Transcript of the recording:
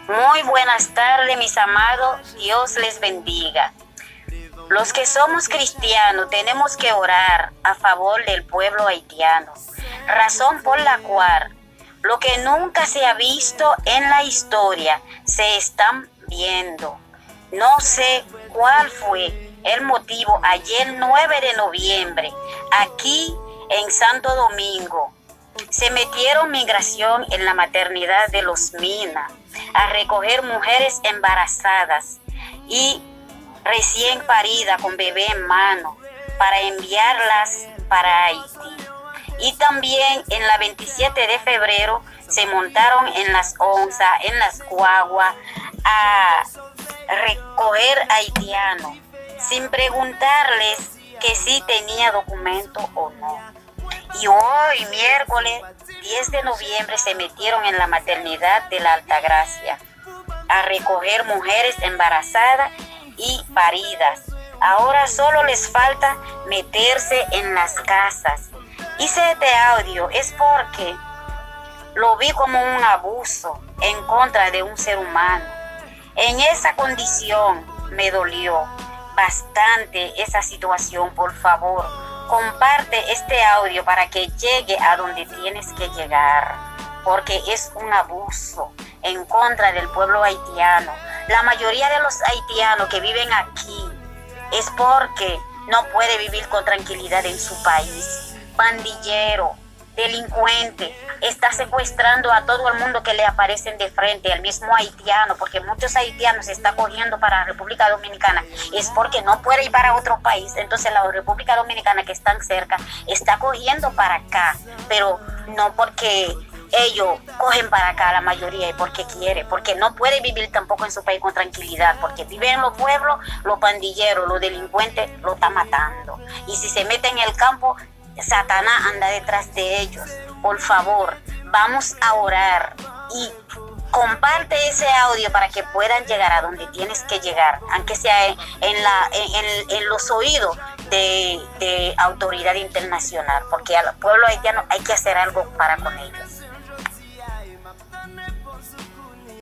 Muy buenas tardes, mis amados. Dios les bendiga. Los que somos cristianos tenemos que orar a favor del pueblo haitiano, razón por la cual lo que nunca se ha visto en la historia se están viendo. No sé cuál fue el motivo ayer 9 de noviembre, aquí en Santo Domingo. Se metieron migración en la maternidad de Los Minas a recoger mujeres embarazadas y recién paridas con bebé en mano para enviarlas para Haití. Y también en la 27 de febrero se montaron en las onzas, en las guaguas, a recoger haitianos sin preguntarles que si tenía documento o no. Y hoy, miércoles 10 de noviembre, se metieron en la maternidad de la Altagracia a recoger mujeres embarazadas y paridas. Ahora solo les falta meterse en las casas. Hice este audio es porque lo vi como un abuso en contra de un ser humano. En esa condición me dolió bastante esa situación. Por favor, comparte este audio para que llegue a donde tienes que llegar, porque es un abuso en contra del pueblo haitiano. La mayoría de los haitianos que viven aquí es porque no puede vivir con tranquilidad en su país. Pandillero, delincuente, está secuestrando a todo el mundo que le aparecen de frente, al mismo haitiano, porque muchos haitianos se está cogiendo para la República Dominicana, es porque no puede ir para otro país. Entonces la República Dominicana, que están cerca, está cogiendo para acá, pero no porque ellos cogen para acá la mayoría y porque quiere, porque no puede vivir tampoco en su país con tranquilidad, porque viven en los pueblos, los pandilleros, los delincuentes lo están matando, y si se meten en el campo, Satanás anda detrás de ellos. Por favor, vamos a orar y comparte ese audio para que puedan llegar a donde tienes que llegar, aunque sea en los oídos de autoridad internacional, porque al pueblo haitiano hay que hacer algo para con ellos.